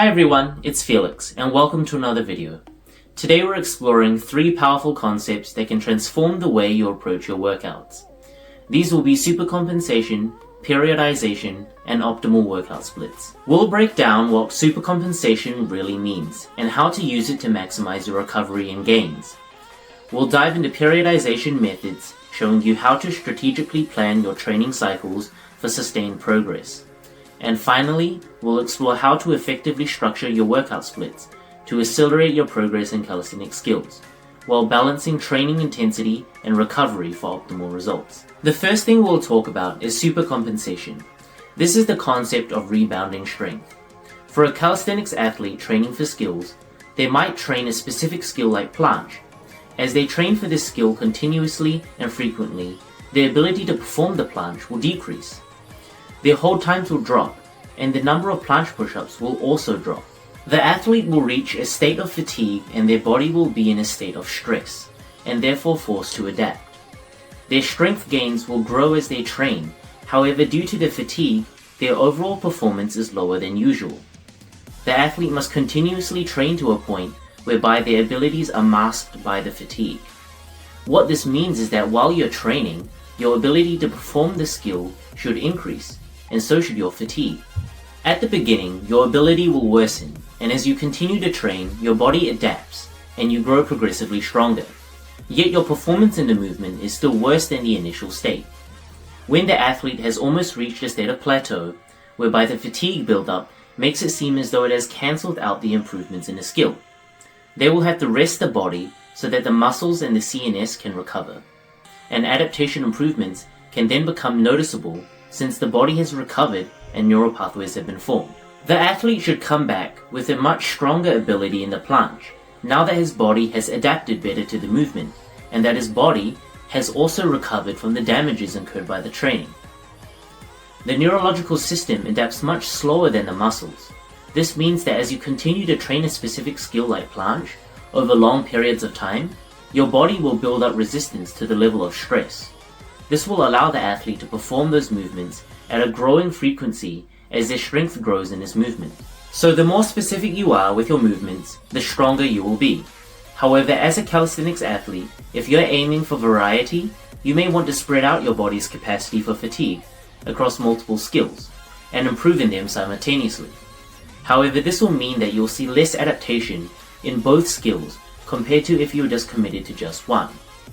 Hi everyone, it's Felix, and welcome to another video. Today we're exploring 3 powerful concepts that can transform the way you approach your workouts. These will be supercompensation, periodization, and optimal workout splits. We'll break down what supercompensation really means, and how to use it to maximize your recovery and gains. We'll dive into periodization methods, showing you how to strategically plan your training cycles for sustained progress. And finally, we'll explore how to effectively structure your workout splits to accelerate your progress in calisthenics skills, while balancing training intensity and recovery for optimal results. The first thing we'll talk about is supercompensation. This is the concept of rebounding strength. For a calisthenics athlete training for skills, they might train a specific skill like planche. As they train for this skill continuously and frequently, their ability to perform the planche will decrease. Their hold times will drop, and the number of planche push-ups will also drop. The athlete will reach a state of fatigue and their body will be in a state of stress, and therefore forced to adapt. Their strength gains will grow as they train, however due to the fatigue, their overall performance is lower than usual. The athlete must continuously train to a point whereby their abilities are masked by the fatigue. What this means is that while you're training, your ability to perform the skill should increase, and so should your fatigue. At the beginning, your ability will worsen, and as you continue to train, your body adapts, and you grow progressively stronger. Yet your performance in the movement is still worse than the initial state. When the athlete has almost reached a state of plateau, whereby the fatigue buildup makes it seem as though it has cancelled out the improvements in the skill. They will have to rest the body so that the muscles and the CNS can recover, and adaptation improvements can then become noticeable since the body has recovered and neural pathways have been formed. The athlete should come back with a much stronger ability in the planche, now that his body has adapted better to the movement, and that his body has also recovered from the damages incurred by the training. The neurological system adapts much slower than the muscles. This means that as you continue to train a specific skill like planche over long periods of time, your body will build up resistance to the level of stress. This will allow the athlete to perform those movements at a growing frequency as their strength grows in this movement. So the more specific you are with your movements, the stronger you will be. However, as a calisthenics athlete, if you're aiming for variety, you may want to spread out your body's capacity for fatigue across multiple skills and improve in them simultaneously. However, this will mean that you'll see less adaptation in both skills compared to if you were just committed to just one.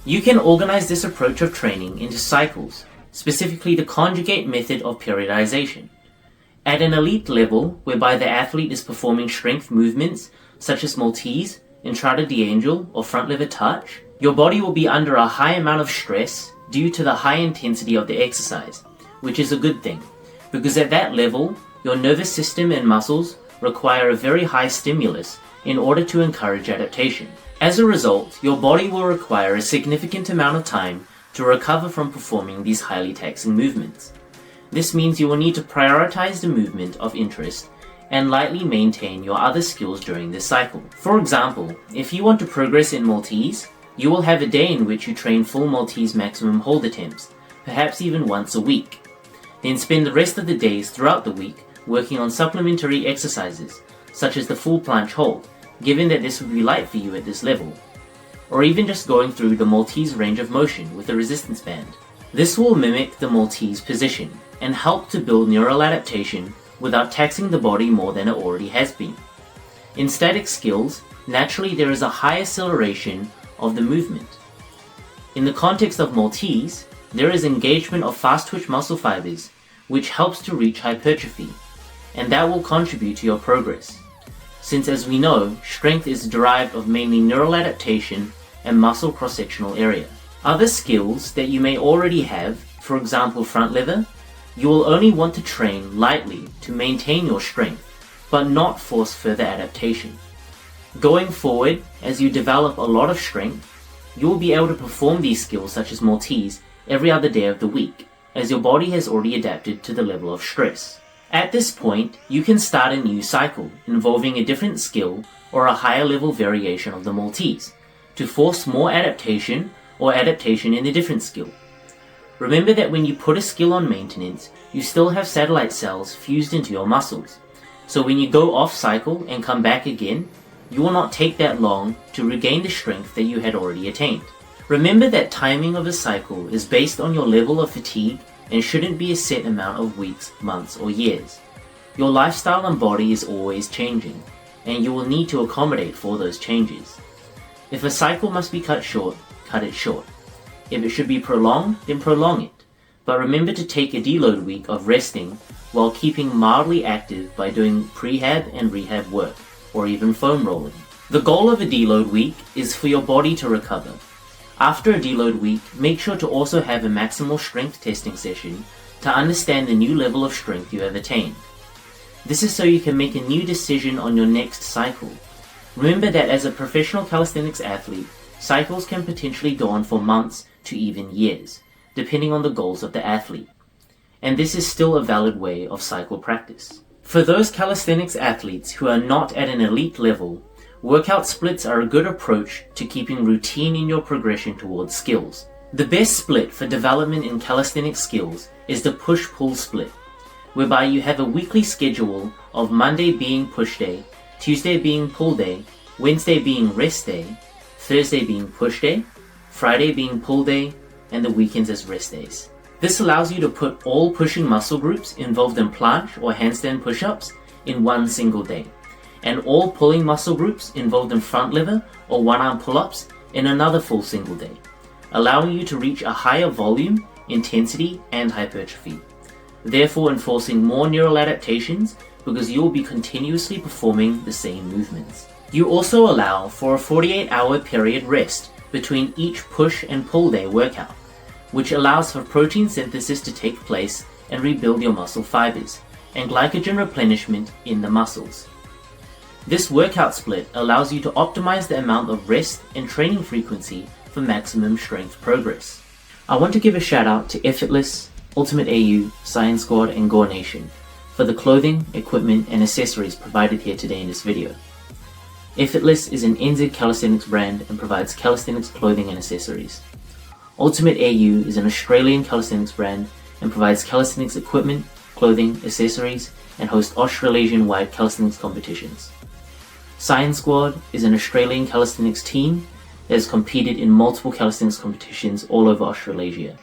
You can organize this approach of training into cycles, specifically the conjugate method of periodization. At an elite level, whereby the athlete is performing strength movements such as Maltese, Entrada d'Angel, or front lever touch, your body will be under a high amount of stress due to the high intensity of the exercise, which is a good thing, because at that level, your nervous system and muscles require a very high stimulus in order to encourage adaptation. As a result, your body will require a significant amount of time to recover from performing these highly taxing movements. This means you will need to prioritize the movement of interest and lightly maintain your other skills during this cycle. For example, if you want to progress in Maltese, you will have a day in which you train full Maltese maximum hold attempts, perhaps even once a week. Then spend the rest of the days throughout the week working on supplementary exercises, such as the full planche hold, given that this would be light for you at this level, or even just going through the Maltese range of motion with a resistance band. This will mimic the Maltese position and help to build neural adaptation without taxing the body more than it already has been. In static skills, naturally there is a high acceleration of the movement. In the context of Maltese, there is engagement of fast twitch muscle fibers, which helps to reach hypertrophy, and that will contribute to your progress. Since as we know, strength is derived of mainly neural adaptation and muscle cross-sectional area. Other skills that you may already have, for example front lever, you will only want to train lightly to maintain your strength, but not force further adaptation. Going forward, as you develop a lot of strength, you will be able to perform these skills such as Maltese every other day of the week, as your body has already adapted to the level of stress. At this point, you can start a new cycle involving a different skill or a higher level variation of the Maltese to force more adaptation or adaptation in a different skill. Remember that when you put a skill on maintenance, you still have satellite cells fused into your muscles, So when you go off cycle and come back again, you will not take that long to regain the strength that you had already attained. Remember that timing of a cycle is based on your level of fatigue and shouldn't be a set amount of weeks, months, or years. Your lifestyle and body is always changing, and you will need to accommodate for those changes. If a cycle must be cut short, cut it short. If it should be prolonged, then prolong it. But remember to take a deload week of resting while keeping mildly active by doing prehab and rehab work, or even foam rolling. The goal of a deload week is for your body to recover. After a deload week, make sure to also have a maximal strength testing session to understand the new level of strength you have attained. This is so you can make a new decision on your next cycle. Remember that as a professional calisthenics athlete, cycles can potentially go on for months to even years, depending on the goals of the athlete. And this is still a valid way of cycle practice. For those calisthenics athletes who are not at an elite level, workout splits are a good approach to keeping routine in your progression towards skills. The best split for development in calisthenics skills is the push-pull split, whereby you have a weekly schedule of Monday being push day, Tuesday being pull day, Wednesday being rest day, Thursday being push day, Friday being pull day, and the weekends as rest days. This allows you to put all pushing muscle groups involved in planche or handstand push-ups in one single day, and all pulling muscle groups involved in front lever or one-arm pull-ups in another full single day, allowing you to reach a higher volume, intensity, and hypertrophy, therefore enforcing more neural adaptations because you will be continuously performing the same movements. You also allow for a 48-hour period rest between each push and pull day workout, which allows for protein synthesis to take place and rebuild your muscle fibers, and glycogen replenishment in the muscles. This workout split allows you to optimize the amount of rest and training frequency for maximum strength progress. I want to give a shout out to EFITLESS, UltimateAU, Saiyan Squad, and Gornation for the clothing, equipment, and accessories provided here today in this video. EFITLESS is an NZ calisthenics brand and provides calisthenics clothing and accessories. UltimateAU is an Australian calisthenics brand and provides calisthenics equipment, clothing, accessories, and hosts Australasian-wide calisthenics competitions. Saiyan Squad is an Australian calisthenics team that has competed in multiple calisthenics competitions all over Australasia.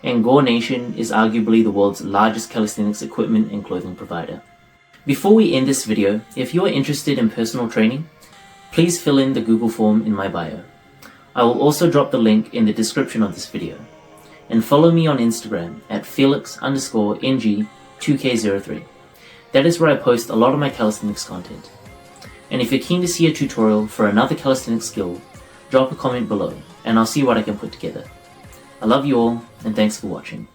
And Gornation is arguably the world's largest calisthenics equipment and clothing provider. Before we end this video, if you are interested in personal training, please fill in the Google form in my bio. I will also drop the link in the description of this video. And follow me on Instagram at Felix_NG2K03. That is where I post a lot of my calisthenics content. And if you're keen to see a tutorial for another calisthenics skill, drop a comment below and I'll see what I can put together. I love you all and thanks for watching.